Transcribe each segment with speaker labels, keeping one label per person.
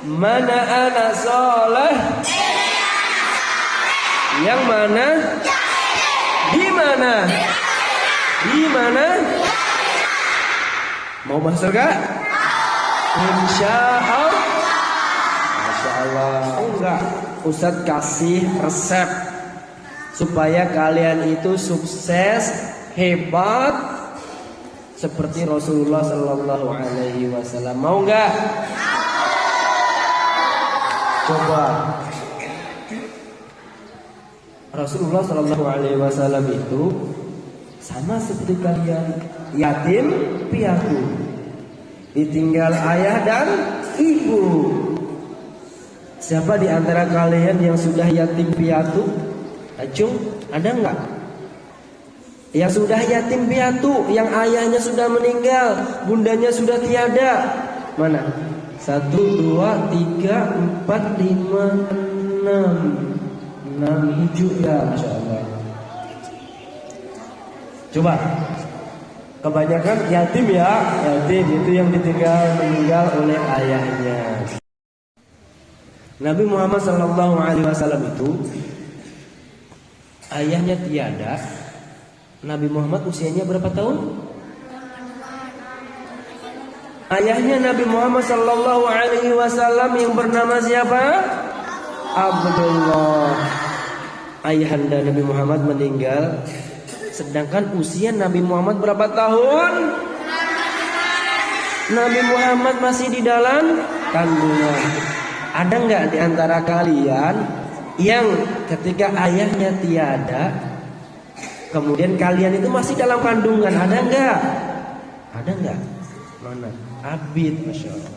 Speaker 1: Mana anak soleh? Yang mana? Di mana? Di mana? Mau masuk surga? Insya Allah. Masya Allah. Enggak, Ustadz kasih resep supaya kalian itu sukses, hebat seperti Rasulullah Sallallahu Alaihi Wasallam. Mau enggak? Coba. Rasulullah Sallallahu Alaihi Wasallam itu sama seperti kalian, yatim piatu, ditinggal ayah dan ibu. Siapa di antara kalian yang sudah yatim piatu? Acung, ada enggak? Yang sudah yatim piatu, yang ayahnya sudah meninggal, bundanya sudah tiada. Mana? 1, 2, 3, 4, 5, 6. 6 hijau ya, Masya Allah. Coba. Kebanyakan yatim ya, yatim itu yang meninggal oleh ayahnya. Nabi Muhammad SAW itu ayahnya tiada. Nabi Muhammad usianya berapa tahun? Ayahnya Nabi Muhammad SAW yang bernama siapa? Abdullah. Ayahanda Nabi Muhammad meninggal, sedangkan usia Nabi Muhammad berapa tahun? Nabi Muhammad masih di dalam kandungan. Ada nggak di antara kalian yang ketika ayahnya tiada, kemudian kalian itu masih dalam kandungan? Ada nggak? Ada nggak? Mana? Abid, Masya Allah.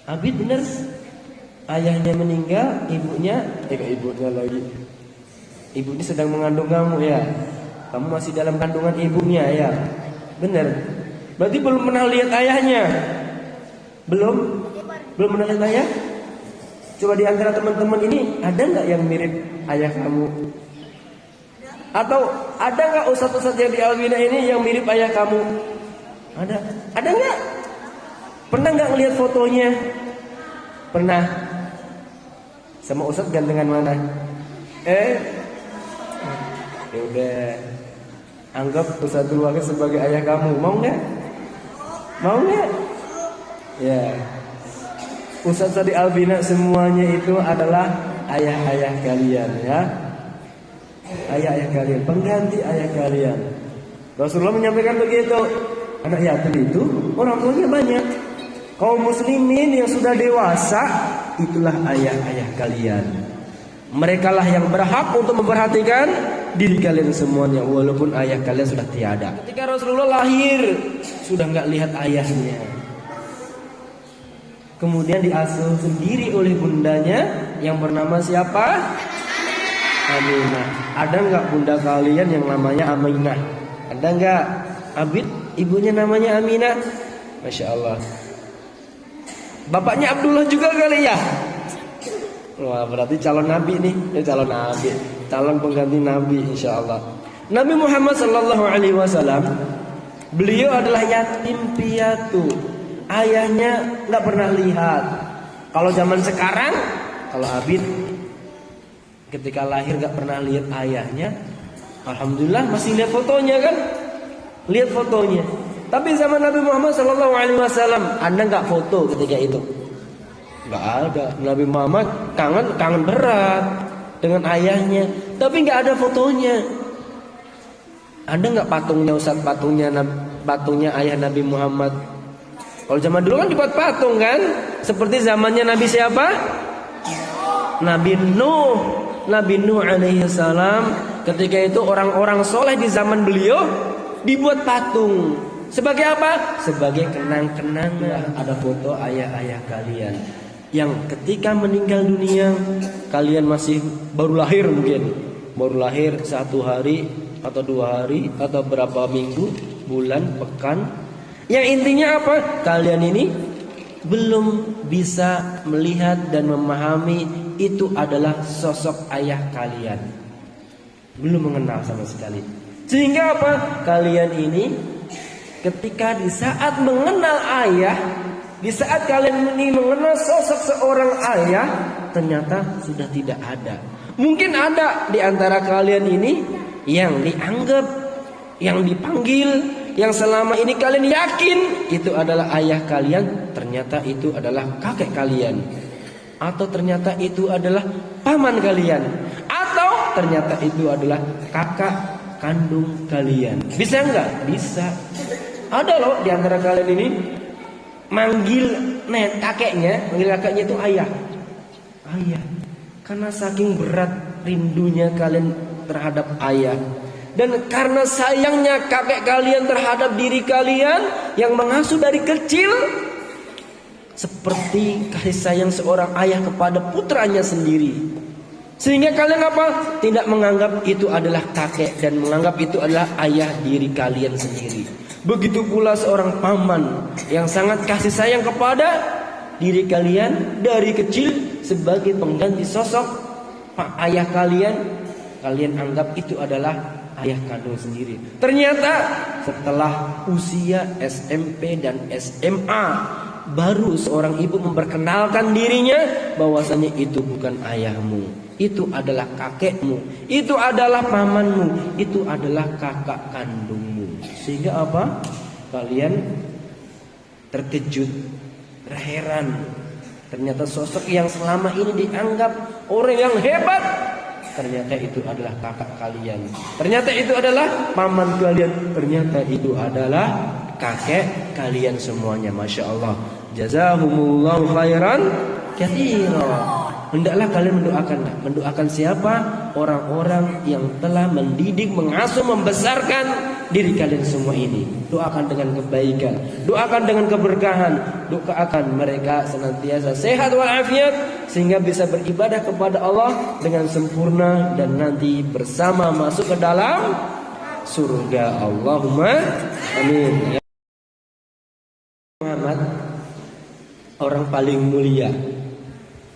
Speaker 1: Abid bener. Ayahnya meninggal, ibunya lagi. Ibunya sedang mengandung kamu ya. Kamu masih dalam kandungan ibunya ya. Bener. Berarti belum pernah lihat ayahnya. Belum pernah lihat ayah. Coba di antara teman-teman ini ada nggak yang mirip ayah kamu? Atau ada nggak ustadz-ustadz yang di Albina ini yang mirip ayah kamu? Ada? Ada nggak? Pernah nggak ngelihat fotonya? Pernah. Sama ustadz gantengan mana? Ya udah. Anggap Ustadzul Wahid sebagai ayah kamu. Mau nggak? Mau nggak? Ya. Ustadz di Albina semuanya itu adalah ayah-ayah kalian ya. Ayah-ayah kalian, pengganti ayah kalian. Rasulullah menyampaikan begitu. Anak yatim itu orang tuanya banyak. Kaum muslimin yang sudah dewasa, itulah ayah-ayah kalian. Merekalah yang berhak untuk memperhatikan diri kalian semuanya, walaupun ayah kalian sudah tiada. Ketika Rasulullah lahir, sudah nggak lihat ayahnya. Kemudian diasuh sendiri oleh bundanya yang bernama siapa? Aminah. Ada nggak bunda kalian yang namanya Aminah? Ada nggak? Abid, ibunya namanya Aminah. Masya Allah. Bapaknya Abdullah juga kali ya? Wah, berarti calon nabi nih. Calon nabi, calon pengganti nabi insya Allah. Nabi Muhammad SAW, beliau adalah yatim piatu. Ayahnya nggak pernah lihat. Kalau zaman sekarang, kalau Abid ketika lahir nggak pernah lihat ayahnya, alhamdulillah masih lihat fotonya kan? Lihat fotonya. Tapi zaman Nabi Muhammad SAW, ada nggak foto ketika itu? Nggak ada. Nabi Muhammad kangen berat dengan ayahnya, tapi nggak ada fotonya. Ada nggak patungnya Ustaz? Patungnya ayah Nabi Muhammad? Kalau zaman dulu kan dibuat patung kan? Seperti zamannya Nabi siapa? Nabi Nuh. Nabi Nuh alaihi salam, ketika itu orang-orang soleh di zaman beliau dibuat patung. Sebagai apa? Sebagai kenang-kenangan. Ada foto ayah-ayah kalian yang ketika meninggal dunia, kalian masih baru lahir mungkin. Baru lahir 1 hari atau 2 hari atau berapa minggu, bulan, pekan. Yang intinya apa? Kalian ini belum bisa melihat dan memahami itu adalah sosok ayah kalian. Belum mengenal sama sekali. Sehingga apa? Kalian ini ketika di saat mengenal ayah, Di saat kalian ini mengenal sosok seorang ayah, ternyata sudah tidak ada. Mungkin ada di antara kalian ini yang dianggap, yang dipanggil, yang selama ini kalian yakin itu adalah ayah kalian, ternyata itu adalah kakek kalian. Atau ternyata itu adalah paman kalian. Atau ternyata itu adalah kakak kandung kalian. Bisa enggak? Bisa. Ada loh di antara kalian ini manggil kakeknya itu ayah. Ayah. Karena saking berat rindunya kalian terhadap ayah. Dan karena sayangnya kakek kalian terhadap diri kalian yang mengasuh dari kecil, seperti kasih sayang seorang ayah kepada putranya sendiri. Sehingga kalian apa? Tidak menganggap itu adalah kakek dan menganggap itu adalah ayah diri kalian sendiri. Begitu pula seorang paman yang sangat kasih sayang kepada diri kalian dari kecil sebagai pengganti sosok ayah kalian. Kalian anggap itu adalah ayah kandung sendiri. Ternyata setelah usia SMP dan SMA, baru seorang ibu memperkenalkan dirinya bahwasanya itu bukan ayahmu, itu adalah kakekmu, itu adalah pamanmu, itu adalah kakak kandungmu. Sehingga apa? Kalian terkejut, terheran. Ternyata sosok yang selama ini dianggap orang yang hebat, ternyata itu adalah kakak kalian. Ternyata itu adalah paman kalian. Ternyata itu adalah kakek kalian semuanya. Masya Allah. Jazahumullahu khairan katsira. Hendaklah kalian mendoakan siapa? Orang-orang yang telah mendidik, mengasuh, membesarkan diri kalian semua ini. Doakan dengan kebaikan, doakan dengan keberkahan, doakan mereka senantiasa sehat walafiat sehingga bisa beribadah kepada Allah dengan sempurna dan nanti bersama masuk ke dalam surga. Allahumma amin. Muhammad orang paling mulia.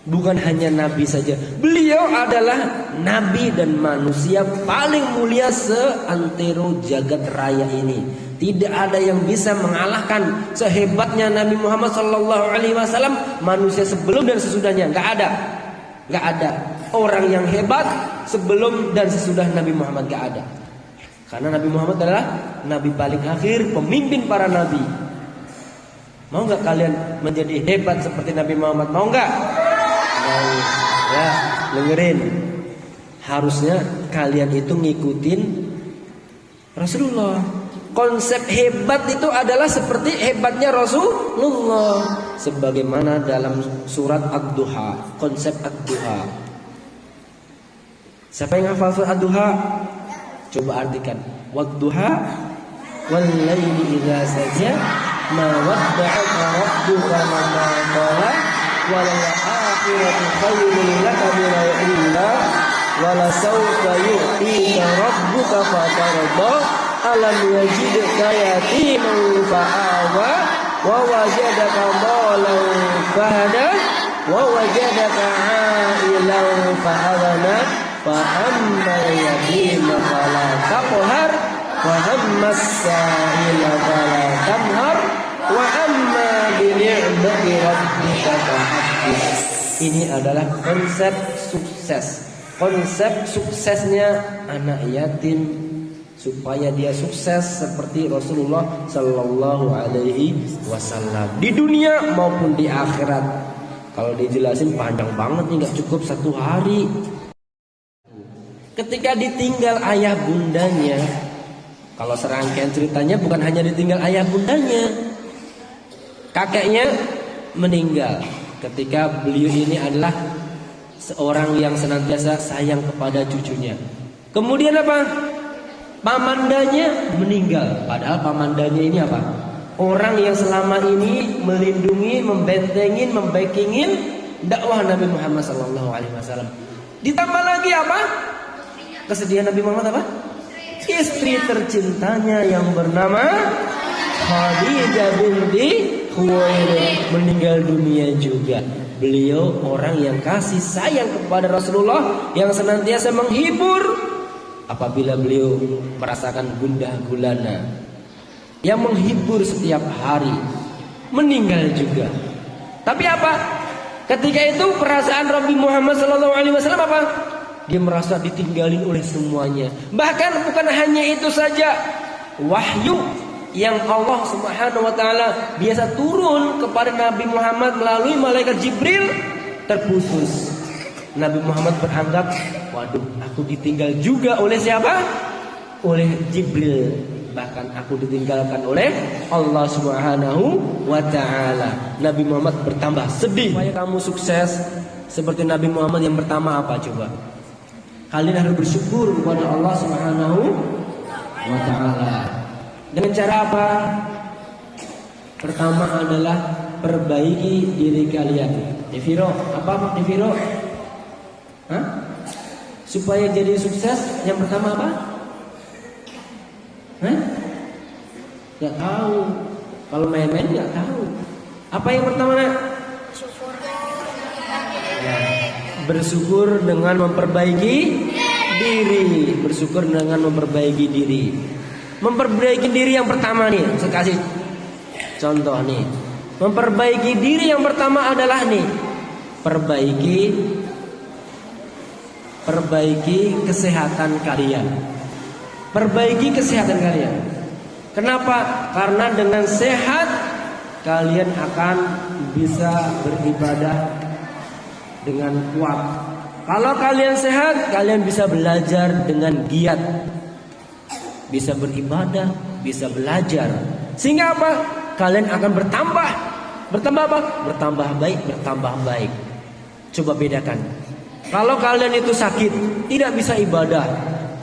Speaker 1: Bukan hanya nabi saja, beliau adalah nabi dan manusia paling mulia seantero jagat raya ini. Tidak ada yang bisa mengalahkan sehebatnya Nabi Muhammad SAW. Manusia sebelum dan sesudahnya nggak ada orang yang hebat sebelum dan sesudah Nabi Muhammad, nggak ada. Karena Nabi Muhammad adalah nabi paling akhir, pemimpin para nabi. Mau nggak kalian menjadi hebat seperti Nabi Muhammad? Mau nggak? Ya, dengerin. Harusnya kalian itu ngikutin Rasulullah. Konsep hebat itu adalah seperti hebatnya Rasulullah. Sebagaimana dalam surat Ad-Duha, konsep Ad-Duha. Siapa yang hafal surat Ad-Duha? Coba artikan. Wad-duha wal laili idza saja ma wadda'aka rabbuka wa ma qala wal akhiratu khairun laka min al-ula wala sawfa yu'tika rabbuka fatarda alam yajidka yatiman fa'awa wa wajadaka dhalan fahada wa wajadaka 'ailan fa'aghna fa amma yatima fala taqhar wa amma as-sa'ila fala tanhar wa amma bi ni'mati rabbika fahaddits. Ini adalah konsep sukses. Konsep suksesnya anak yatim supaya dia sukses seperti Rasulullah Sallallahu Alaihi Wasallam di dunia maupun di akhirat. Kalau dijelasin panjang banget nih, nggak cukup satu hari. Ketika ditinggal ayah bundanya, kalau serangkaian ceritanya bukan hanya ditinggal ayah bundanya, kakeknya meninggal. Ketika beliau ini adalah seorang yang senantiasa sayang kepada cucunya. Kemudian apa? Pamandanya meninggal. Padahal pamandanya ini apa? Orang yang selama ini melindungi, membentengin, membekingin dakwah Nabi Muhammad SAW. Ditambah lagi apa? Kesedihan Nabi Muhammad apa? Istri tercintanya yang bernama Khadijah binti Khuwailid meninggal dunia juga. Beliau orang yang kasih sayang kepada Rasulullah, yang senantiasa menghibur apabila beliau merasakan gundah gulana, yang menghibur setiap hari. meninggal juga. Tapi apa? Ketika itu perasaan Nabi Muhammad SAW apa? Dia merasa ditinggalin oleh semuanya. Bahkan bukan hanya itu saja, wahyu yang Allah Subhanahu wa taala biasa turun kepada Nabi Muhammad melalui malaikat Jibril terputus. Nabi Muhammad beranggap, waduh, aku ditinggal juga oleh siapa? Oleh Jibril. Bahkan aku ditinggalkan oleh Allah Subhanahu wa taala. Nabi Muhammad bertambah sedih. Supaya kamu sukses seperti Nabi Muhammad yang pertama apa coba? Kalian harus bersyukur kepada Allah Subhanahu wa taala. Dengan cara apa? Pertama adalah perbaiki diri kalian. Deviro, apa Deviro? Hah? Supaya jadi sukses, yang pertama apa? Hah? Gak tahu. Kalau main-main gak tahu. Apa yang pertama nak? Ya, bersyukur dengan memperbaiki diri. Bersyukur dengan memperbaiki diri. Memperbaiki diri yang pertama nih, saya kasih contoh nih. Memperbaiki diri yang pertama adalah nih, perbaiki kesehatan kalian. Perbaiki kesehatan kalian. Kenapa? Karena dengan sehat kalian akan bisa beribadah dengan kuat. Kalau kalian sehat, kalian bisa belajar dengan giat. Bisa beribadah, bisa belajar. Sehingga apa? Kalian akan bertambah. Bertambah apa? Bertambah baik, bertambah baik. Coba bedakan. Kalau kalian itu sakit, tidak bisa ibadah,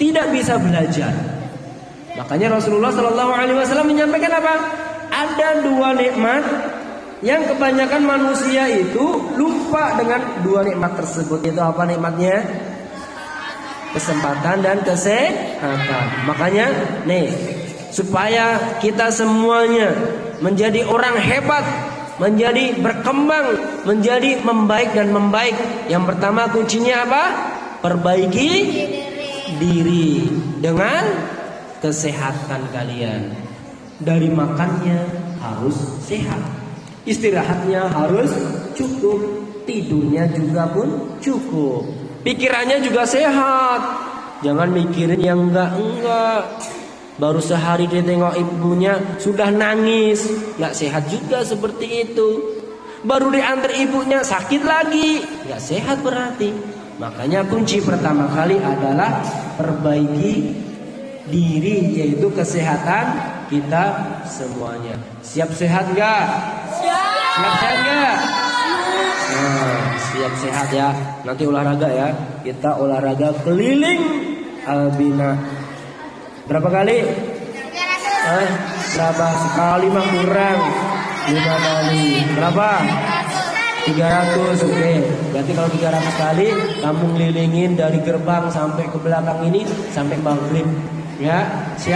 Speaker 1: tidak bisa belajar. Makanya Rasulullah SAW menyampaikan apa? Ada dua nikmat yang kebanyakan manusia itu lupa dengan dua nikmat tersebut. Itu apa nikmatnya? Kesempatan dan kesehatan. Makanya nih, supaya kita semuanya menjadi orang hebat, menjadi berkembang, menjadi membaik dan membaik. Yang pertama kuncinya apa? Perbaiki diri dengan kesehatan kalian. Dari makannya harus sehat, istirahatnya harus cukup, tidurnya juga pun cukup. Pikirannya juga sehat. Jangan mikirin yang enggak. Baru sehari dia tengok ibunya sudah nangis. Enggak sehat juga seperti itu. Baru diantar ibunya sakit lagi. Enggak sehat berarti. Makanya kunci pertama kali adalah perbaiki diri, yaitu kesehatan kita semuanya. Siap sehat enggak? Siap sehat enggak? Nah, siap sehat ya. Nanti olahraga ya. Kita olahraga keliling Albina. Berapa kali? Berapa? Sekali mah kurang. 5 kali. Berapa? 300. Oke. Berarti kalau 300 kali kamu ngelilingin dari gerbang sampai ke belakang ini sampai maghrib. Ya, siap.